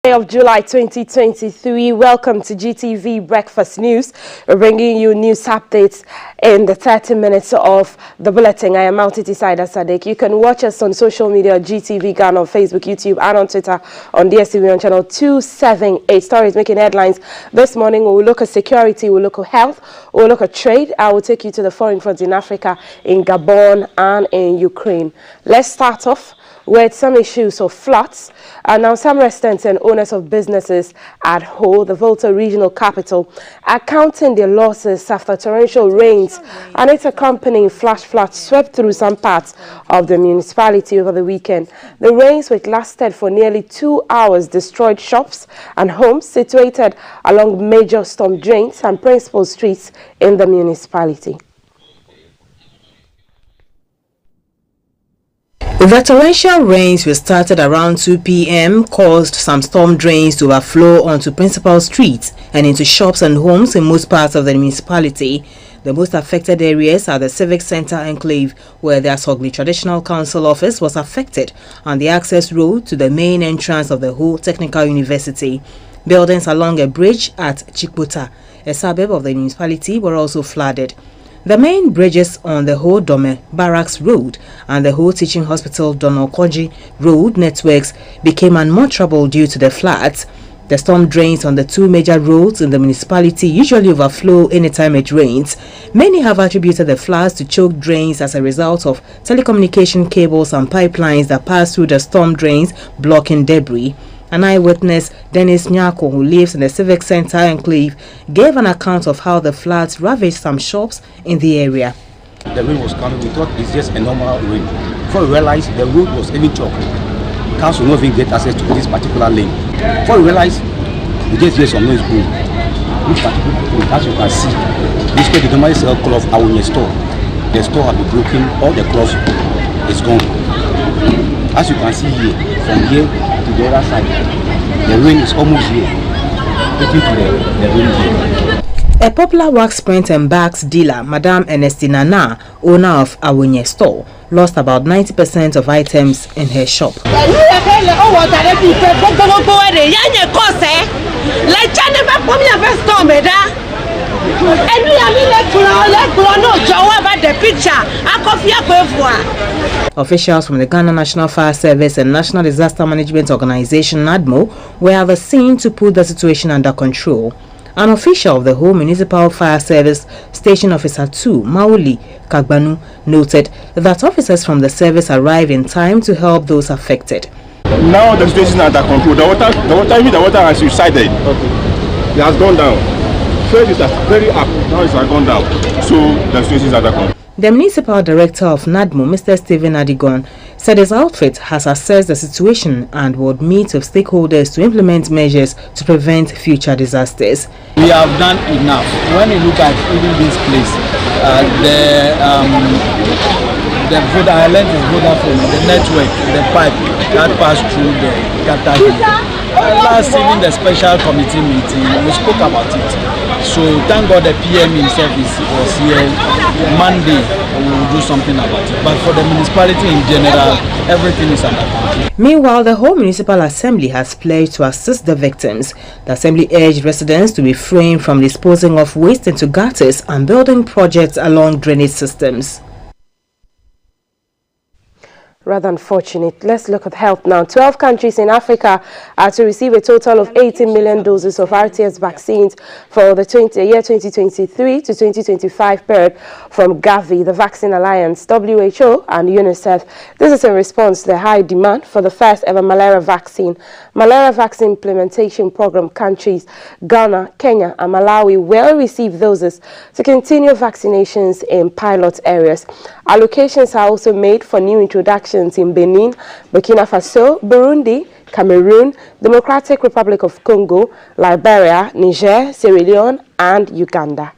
Of July 2023. Welcome to GTV Breakfast News. We're bringing you news updates in the 30 minutes of the bulletin. I am Multity Saida Sadek. You can watch us on social media, GTV Ghana on Facebook, YouTube, and on Twitter on DSTV on channel 278. Stories making headlines this morning. We'll look at security, we'll look at health, we'll look at trade. I will take you to the foreign front in Africa, in Gabon, and in Ukraine. Let's start off with some issues of floods. Now some residents and owners of businesses at Ho, the Volta regional capital, are counting their losses after torrential rains and its accompanying flash floods swept through some parts of the municipality over the weekend. The rains, which lasted for nearly 2 hours, destroyed shops and homes situated along major storm drains and principal streets in the municipality. The torrential rains, which started around 2 p.m., caused some storm drains to overflow onto principal streets and into shops and homes in most parts of the municipality. The most affected areas are the Civic Center Enclave, where the Asogli Traditional Council office was affected, and the access road to the main entrance of the Ho Technical University. Buildings along a bridge at Chikbuta, a suburb of the municipality, were also flooded. The main bridges on the Ho Dome Barracks Road and the Ho Teaching Hospital Donokoji Road networks became unmotorable due to the floods. The storm drains on the two major roads in the municipality usually overflow anytime it rains. Many have attributed the floods to choked drains as a result of telecommunication cables and pipelines that pass through the storm drains, blocking debris. An eyewitness, Dennis Nyako, who lives in the Civic Center Enclave, gave an account of how the floods ravaged some shops in the area. The rain was coming. We thought it's just a normal rain. Before we realized the road was even chocked. Council will not even get access to this particular lane. Before we realized, we just hear some noise boom. This particular road, as you can see, this place they normally sell cloth out in the store. The store has been broken. All the cloth is gone. As you can see here, from here to the other side, the rain is almost here. Getting to the rain here. A popular wax print and bags dealer, Madame Amnesty International, owner of Awonye store, lost about 90% of items in her shop. Officials from the Ghana National Fire Service and National Disaster Management Organization (NADMO) were at the scene to put the situation under control. An official of the Ho Municipal Fire Service Station Officer 2, Mauli Kagbanu, noted that officers from the service arrived in time to help those affected. Now the situation is under control. The water has subsided. It has gone down. First it was very up, now it has gone down. So the situation is under control. The municipal director of NADMO, Mr. Stephen Adigon, said his outfit has assessed the situation and would meet with stakeholders to implement measures to prevent future disasters. We have done enough. When you look at even this place, the Vodafone, the network, the pipe that passed through the Qatar. Last evening, the special committee meeting, we spoke about it. So thank God the PM himself was here. Monday, we will do something about it. But for the municipality in general, everything is under control. Meanwhile, the whole municipal assembly has pledged to assist the victims. The assembly urged residents to refrain from disposing of waste into gutters and building projects along drainage systems. Rather unfortunate. Let's look at health now. 12 countries in Africa are to receive a total of 18 million doses of RTS vaccines for the year 2023 to 2025 period from Gavi, the Vaccine Alliance, WHO, and UNICEF. This is in response to the high demand for the first ever malaria vaccine. Malaria vaccine implementation program countries Ghana, Kenya, and Malawi will receive doses to continue vaccinations in pilot areas. Allocations are also made for new introductions in Benin, Burkina Faso, Burundi, Cameroon, Democratic Republic of Congo, Liberia, Niger, Sierra Leone, and Uganda.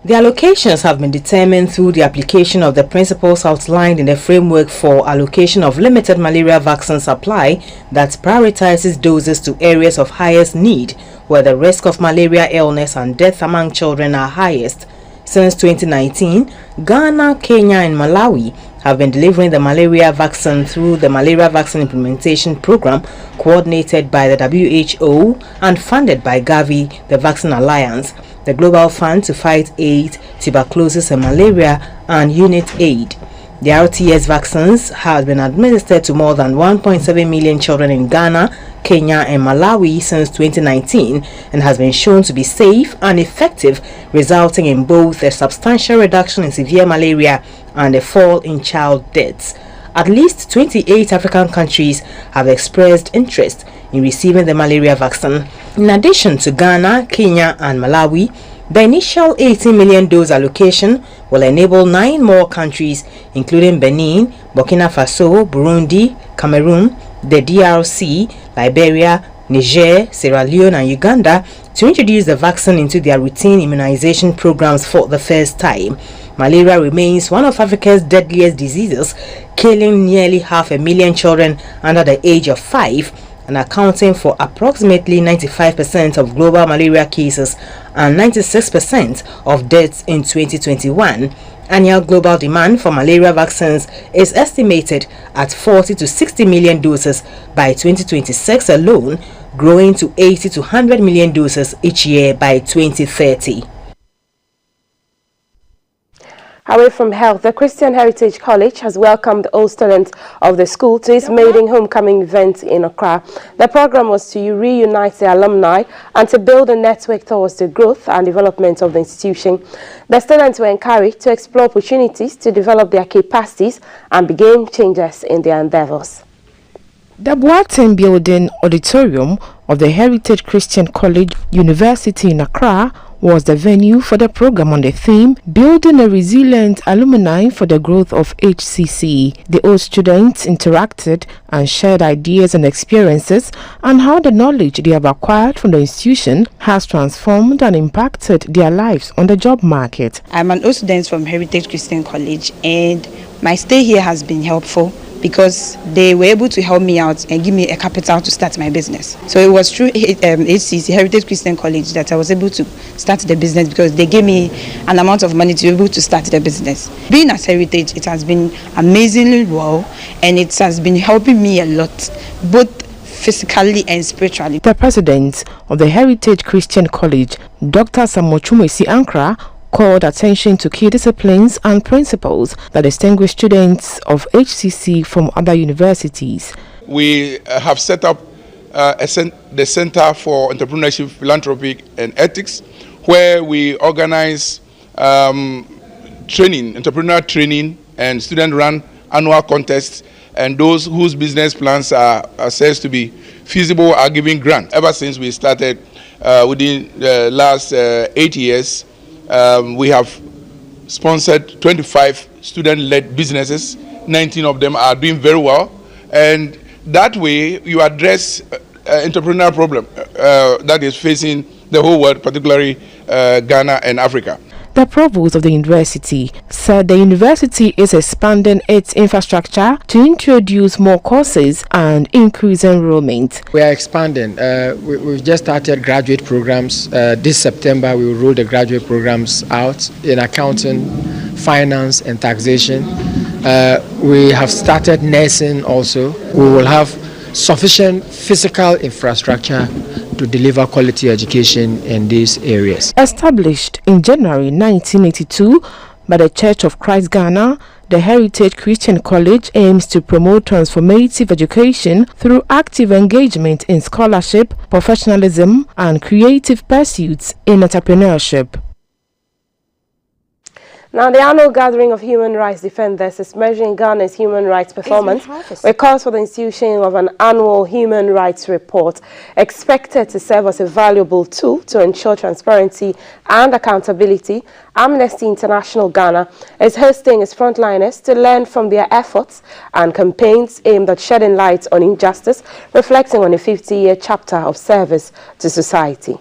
The allocations have been determined through the application of the principles outlined in the framework for allocation of limited malaria vaccine supply that prioritizes doses to areas of highest need, where the risk of malaria illness and death among children are highest. Since 2019, Ghana, Kenya and Malawi have been delivering the malaria vaccine through the Malaria Vaccine Implementation Program coordinated by the WHO and funded by Gavi, the Vaccine Alliance, the Global Fund to Fight AIDS, Tuberculosis and Malaria, and Unit Aid. The RTS vaccines have been administered to more than 1.7 million children in Ghana, Kenya and Malawi since 2019 and has been shown to be safe and effective, resulting in both a substantial reduction in severe malaria and a fall in child deaths. At least 28 African countries have expressed interest in receiving the malaria vaccine. In addition to Ghana, Kenya and Malawi, the initial 18 million dose allocation will enable 9 more countries, including Benin, Burkina Faso, Burundi, Cameroon, the DRC, Liberia, Niger, Sierra Leone and Uganda, to introduce the vaccine into their routine immunization programs for the first time. Malaria remains one of Africa's deadliest diseases, killing nearly 500,000 children under the age of 5 and accounting for approximately 95% of global malaria cases and 96% of deaths in 2021. Annual global demand for malaria vaccines is estimated at 40 to 60 million doses by 2026 alone, growing to 80 to 100 million doses each year by 2030. Away from health, the Christian Heritage College has welcomed all students of the school to its maiden homecoming event in Accra. The program was to reunite the alumni and to build a network towards the growth and development of the institution. The students were encouraged to explore opportunities to develop their capacities and be game changers in their endeavors. The Boateng Building Auditorium of the Heritage Christian College University in Accra was the venue for the program on the theme Building a Resilient Alumni for the Growth of HCC. The old students interacted and shared ideas and experiences on how the knowledge they have acquired from the institution has transformed and impacted their lives on the job market. I'm an old student from Heritage Christian College, and my stay here has been helpful because they were able to help me out and give me a capital to start my business. So it was through HCC, Heritage Christian College, that I was able to start the business because they gave me an amount of money to be able to start the business. Being at Heritage, it has been amazingly well, and it has been helping me a lot, both physically and spiritually. The president of the Heritage Christian College, Dr. Samochumesi Ankra, called attention to key disciplines and principles that distinguish students of HCC from other universities. We have set up the Center for Entrepreneurship, Philanthropy and Ethics, where we organize training, entrepreneurial training and student-run annual contests, and those whose business plans are assessed to be feasible are given grants. Ever since we started within the last 8 years, we have sponsored 25 student-led businesses. 19 of them are doing very well, and that way you address entrepreneurial problem that is facing the whole world, particularly Ghana and Africa. The provost of the university said the university is expanding its infrastructure to introduce more courses and increase enrollment. We are expanding. We've just started graduate programs. This September we will roll the graduate programs out in accounting, finance and taxation. We have started nursing also. We will have sufficient physical infrastructure to deliver quality education in these areas. Established in January 1982 by the Church of Christ Ghana, the Heritage Christian College aims to promote transformative education through active engagement in scholarship, professionalism, and creative pursuits in entrepreneurship. Now, the annual gathering of human rights defenders is measuring Ghana's human rights performance, with calls for the institution of an annual human rights report, expected to serve as a valuable tool to ensure transparency and accountability. Amnesty International Ghana is hosting its frontliners to learn from their efforts and campaigns aimed at shedding light on injustice, reflecting on a 50-year chapter of service to society.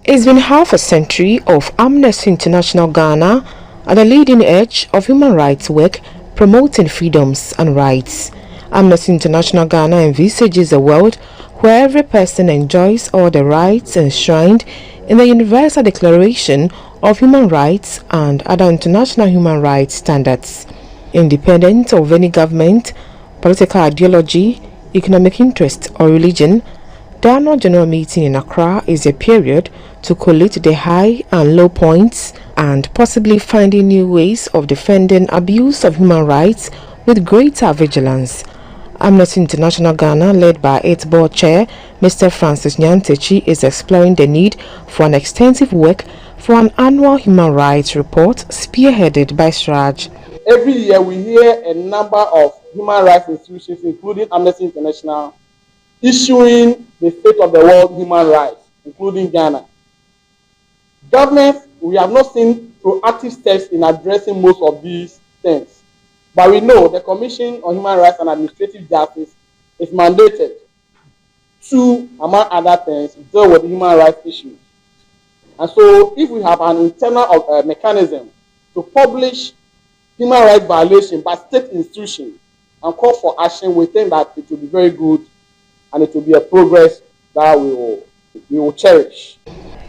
It's been half a century of Amnesty International Ghana at the leading edge of human rights work, promoting freedoms and rights. Amnesty International Ghana envisages a world where every person enjoys all the rights enshrined in the Universal Declaration of Human Rights and other international human rights standards. Independent of any government, political ideology, economic interest or religion, the annual general meeting in Accra is a period to collate the high and low points and possibly finding new ways of defending abuse of human rights with greater vigilance. Amnesty International Ghana, led by its board chair, Mr. Francis Nyantechi, is exploring the need for an extensive work for an annual human rights report spearheaded by Sraj. Every year we hear a number of human rights institutions, including Amnesty International, issuing the state of the world human rights, including Ghana. Governments, we have not seen proactive steps in addressing most of these things. But we know the Commission on Human Rights and Administrative Justice is mandated to, among other things, deal with human rights issues. And so if we have an internal mechanism to publish human rights violations by state institutions and call for action, we think that it will be very good and it will be a progress that we will cherish.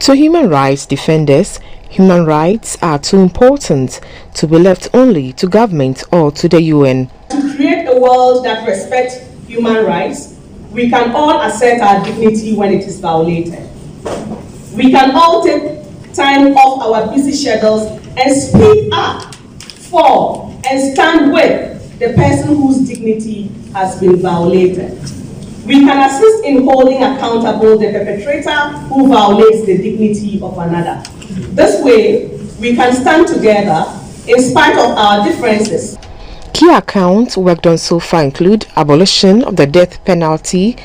To human rights defenders, human rights are too important to be left only to government or to the UN. To create a world that respects human rights, we can all assert our dignity when it is violated. We can all take time off our busy schedules and speak up for and stand with the person whose dignity has been violated. We can assist in holding accountable the perpetrator who violates the dignity of another. This way, we can stand together in spite of our differences. Key accounts worked on so far include abolition of the death penalty,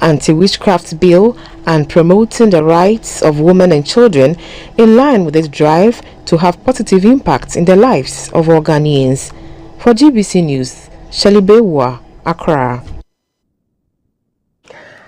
anti-witchcraft bill, and promoting the rights of women and children in line with its drive to have positive impacts in the lives of all Ghanaians. For GBC News, Shelley Bewa, Accra.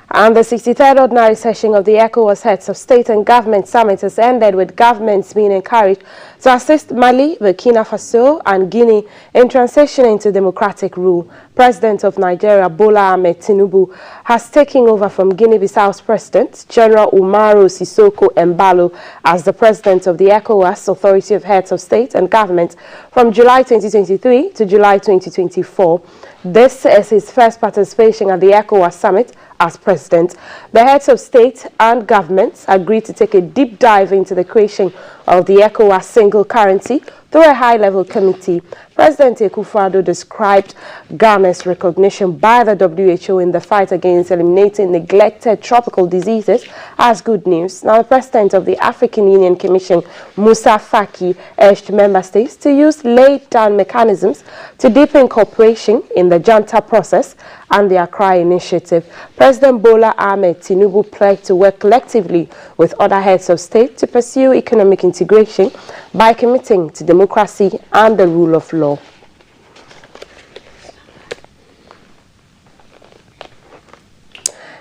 And the 63rd Ordinary Session of the ECOWAS Heads of State and Government Summit has ended with governments being encouraged to assist Mali, Burkina Faso and Guinea in transitioning to democratic rule. President of Nigeria, Bola Ahmed Tinubu, has taken over from Guinea-Bissau's President, General Umaru Sissoco Embalo, as the President of the ECOWAS Authority of Heads of State and Government from July 2023 to July 2024. This is his first participation at the ECOWAS Summit as President. The heads of state and governments agreed to take a deep dive into the creation of the ECOWAS single currency through a high-level committee. President Akufo-Addo described Ghana's recognition by the WHO in the fight against eliminating neglected tropical diseases as good news. Now, the President of the African Union Commission, Musa Faki, urged member states to use laid-down mechanisms to deepen cooperation in the Janta process and the Accra Initiative. President Bola Ahmed Tinubu pledged to work collectively with other heads of state to pursue economic integration by committing to democracy and the rule of law.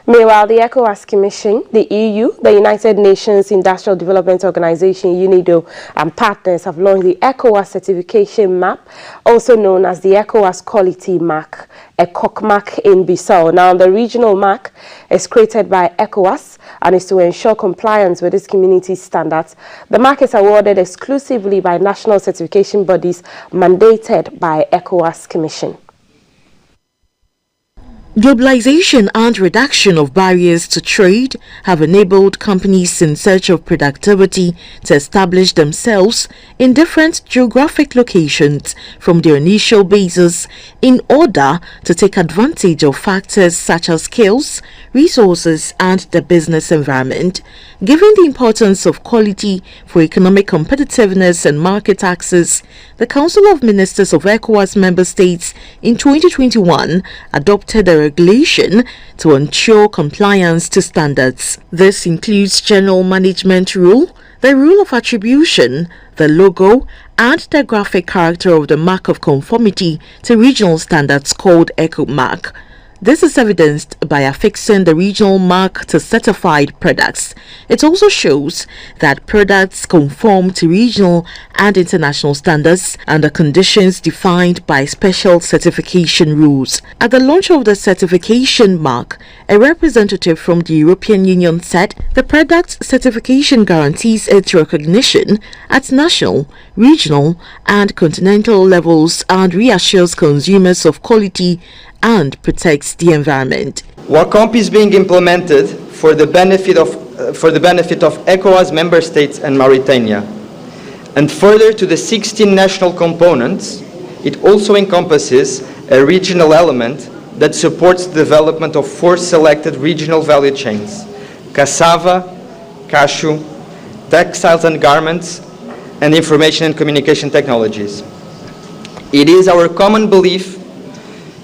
Meanwhile, the ECOWAS Commission, the EU, the United Nations Industrial Development Organization, UNIDO, and partners have launched the ECOWAS Certification Map, also known as the ECOWAS Quality Mark, a ECOC mark in Bissau. Now, the regional mark is created by ECOWAS and is to ensure compliance with its community standards. The mark is awarded exclusively by national certification bodies mandated by ECOWAS Commission. Globalization and reduction of barriers to trade have enabled companies in search of productivity to establish themselves in different geographic locations from their initial bases in order to take advantage of factors such as skills, resources, and the business environment. Given the importance of quality for economic competitiveness and market access, the Council of Ministers of ECOWAS member states in 2021 adopted a regulation to ensure compliance to standards. This includes General Management Rule, the Rule of Attribution, the logo, and the graphic character of the mark of conformity to regional standards called ECO mark. This is evidenced by affixing the regional mark to certified products. It also shows that products conform to regional and international standards and the conditions defined by special certification rules. At the launch of the certification mark, A representative from the European Union said the product's certification guarantees its recognition at national, regional and continental levels and reassures consumers of quality and protects the environment. WACOMP is being implemented for the benefit of ECOWAS member states and Mauritania. And further to the 16 national components, it also encompasses a regional element that supports the development of 4 selected regional value chains: cassava, cashew, textiles and garments, and information and communication technologies. It is our common belief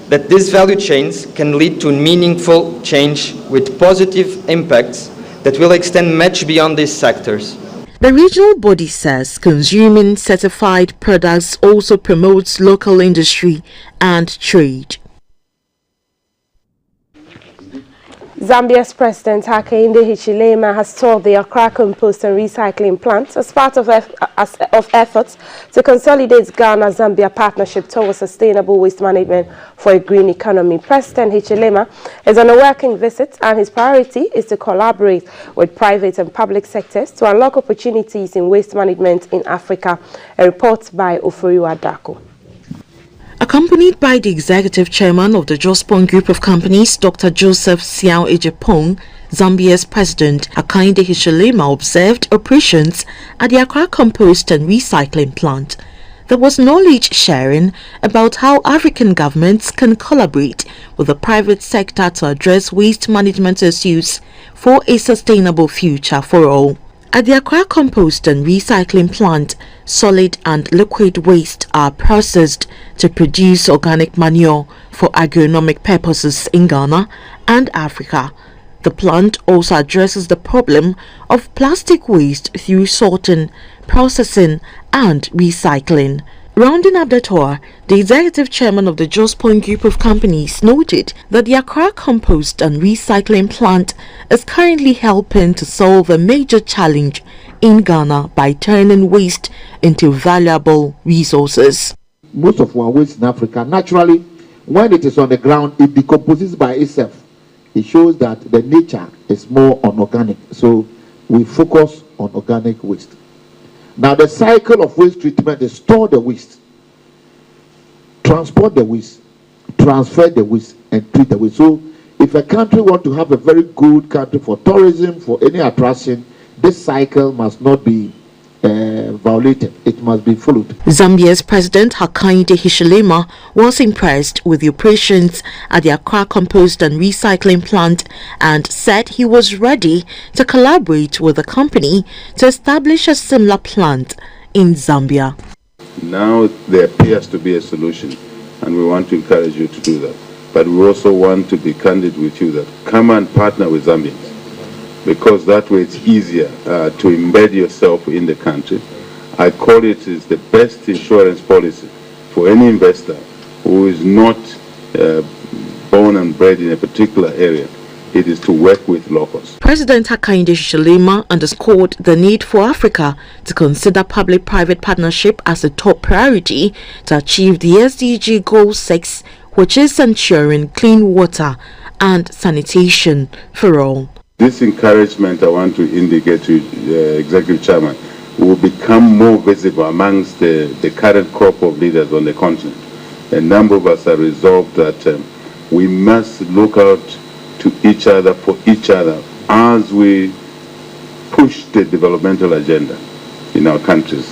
that these value chains can lead to meaningful change with positive impacts that will extend much beyond these sectors. The regional body says consuming certified products also promotes local industry and trade. Zambia's President Hakainde Hichilema has toured the Accra Compost and Recycling Plant as part of efforts to consolidate Ghana-Zambia partnership towards sustainable waste management for a green economy. President Hichilema is on a working visit, and his priority is to collaborate with private and public sectors to unlock opportunities in waste management in Africa. A report by Oforiwa Dako. Accompanied by the executive chairman of the Jospon Group of Companies, Dr. Joseph Siao Ejepong, Zambia's President Hakainde Hichilema observed operations at the Accra Compost and Recycling Plant. There was knowledge sharing about how African governments can collaborate with the private sector to address waste management issues for a sustainable future for all. At the Accra Compost and Recycling Plant, solid and liquid waste are processed to produce organic manure for agronomic purposes in Ghana and Africa. The plant also addresses the problem of plastic waste through sorting, processing and recycling. Rounding up the tour, the executive chairman of the Jospon Group of Companies noted that the Accra Compost and Recycling Plant is currently helping to solve a major challenge in Ghana by turning waste into valuable resources. Most of our waste in Africa, naturally, when it is on the ground, it decomposes by itself. It shows that the nature is more unorganic. So we focus on organic waste. Now, the cycle of waste treatment is store the waste, transport the waste, transfer the waste, and treat the waste. So, if a country wants to have a very good country for tourism, for any attraction, this cycle must not be violated. It must be followed. Zambia's President Hakainde Hichilema was impressed with the operations at the Accra Compost and Recycling Plant and said he was ready to collaborate with the company to establish a similar plant in Zambia. Now there appears to be a solution, and we want to encourage you to do that. But we also want to be candid with you that come and partner with Zambians, because that way it's easier to embed yourself in the country. I call it is the best insurance policy for any investor who is not born and bred in a particular area. It is to work with locals. President Hakainde Hichilema underscored the need for Africa to consider public-private partnership as a top priority to achieve the SDG Goal 6, which is ensuring clean water and sanitation for all. This encouragement I want to indicate to the Executive Chairman will become more visible amongst the current crop of leaders on the continent. A number of us are resolved that we must look out to each other for each other as we push the developmental agenda in our countries.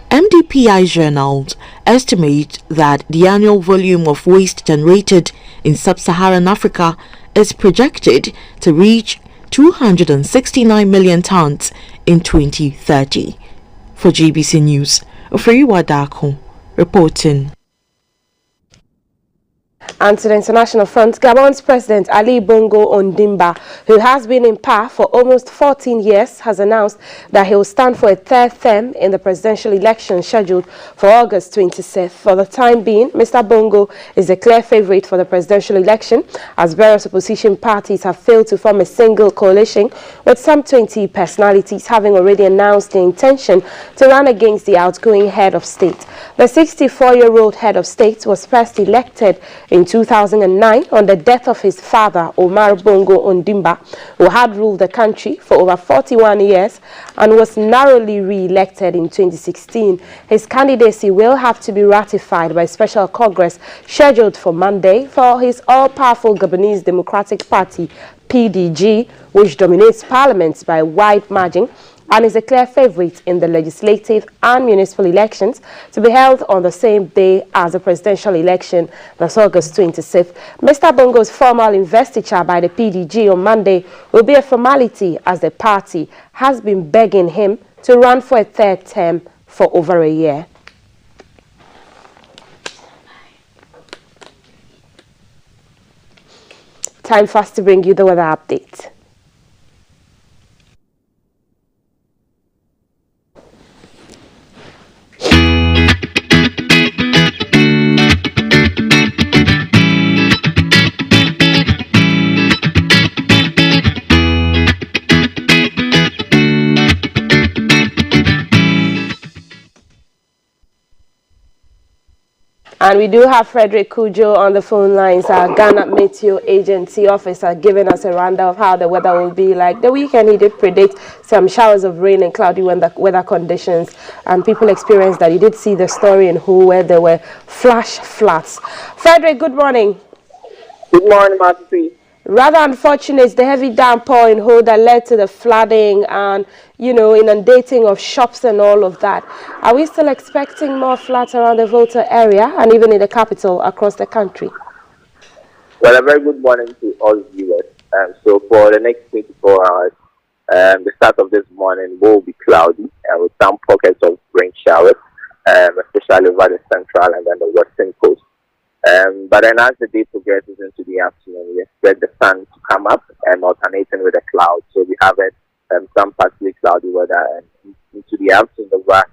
MDPI journals estimate that the annual volume of waste generated in sub-Saharan Africa is projected to reach 269 million tons in 2030. For GBC News, Oforiwa Dako reporting. And to the international front, Gabon's President Ali Bongo Ondimba, who has been in power for almost 14 years, has announced that he will stand for a third term in the presidential election scheduled for August 26th. For the time being, Mr. Bongo is a clear favorite for the presidential election, as various opposition parties have failed to form a single coalition, with some 20 personalities having already announced their intention to run against the outgoing head of state. The 64-year-old head of state was first elected in 2009 on the death of his father, Omar Bongo Ondimba, who had ruled the country for over 41 years and was narrowly re-elected in 2016. His candidacy will have to be ratified by special Congress scheduled for Monday for his all-powerful Gabonese Democratic Party, PDG, which dominates parliament by a wide margin and is a clear favorite in the legislative and municipal elections to be held on the same day as the presidential election, that's August 26th. Mr. Bongo's formal investiture by the PDG on Monday will be a formality as the party has been begging him to run for a third term for over a year. Time for us to bring you the weather update. And we do have Frederick Kujo on the phone lines, our Ghana Meteo Agency officer, giving us a rundown of how the weather will be like. The weekend, he did predict some showers of rain and cloudy weather conditions, and people experienced that. You did see the story in Who where there were flash floods. Frederick, good morning. Good morning, Martin. Rather unfortunate, the heavy downpour in Ho that led to the flooding and, inundating of shops and all of that. Are we still expecting more floods around the Volta area and even in the capital across the country? Well, a very good morning to all viewers. So for the next 24 hours, the start of this morning will be cloudy with some pockets of rain showers, especially over the central and then the western coast. But then as the day progresses into the afternoon, we expect the sun to come up and alternating with the clouds. So we have some partly cloudy weather into the afternoon over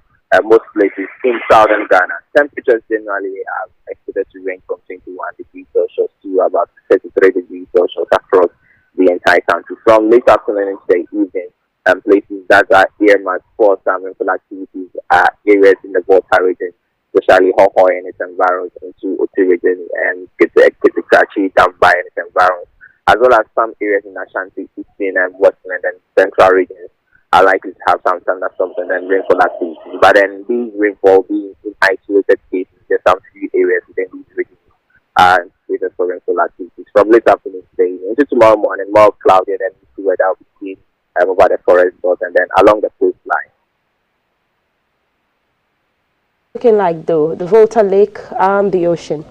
most places in southern Ghana. Temperatures generally are expected to range from 21 degrees Celsius to about 33 degrees Celsius across the entire country. From late afternoon into the evening, places that are earmarked for some rainfall activities are areas in the Volta region, especially Hohoe and its environs, into Oti region and Kitikachi, Damba and its environs, as well as some areas in Ashanti, Eastern and Western and then Central regions are likely to have some thunderstorms and then rainfall activities. But then these rainfall being in isolated cases, there's some few areas within these regions are slated for rainfall activities. From late afternoon today into tomorrow morning, more cloudy and then the weather will be seen over the forest belt and then along the coastline. Looking like though the Volta Lake and the ocean.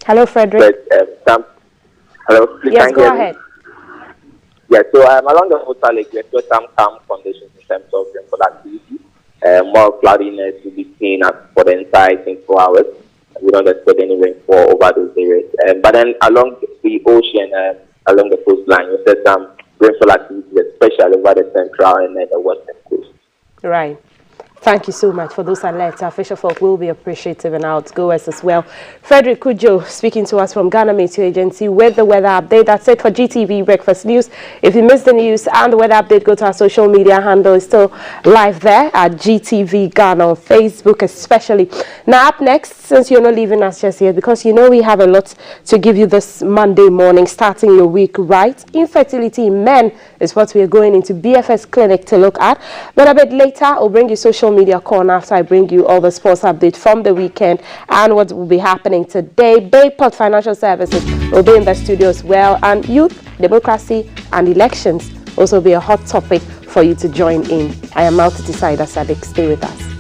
Hello, Frederick. Hello. Yes, go ahead. Yeah, so along the Volta Lake, we expect some calm conditions in terms of rainfall activity. More cloudiness will be seen for the entire 24 hours. We don't expect any rainfall over those areas. But then along the ocean, along the coastline, we expect some rainfall activity, especially over the central and then the western coast. Right. Thank you so much for those alerts. Our fisher folk will be appreciative and outgoers as well. Frederick Kujo speaking to us from Ghana Meteo Agency with the weather update. That's it for GTV Breakfast News. If you missed the news and the weather update, go to our social media handle. It's still live there at GTV Ghana on Facebook especially. Now up next, since you're not leaving us just yet, because we have a lot to give you this Monday morning, starting your week right. Infertility in men is what we are going into BFS Clinic to look at. But a bit later, I'll bring you social media corner after I bring you all the sports updates from the weekend and what will be happening today. Bayport Financial Services will be in the studio as well, and youth, democracy and elections also be a hot topic for you to join in. I am Multi Decider Sadiq. Stay with us.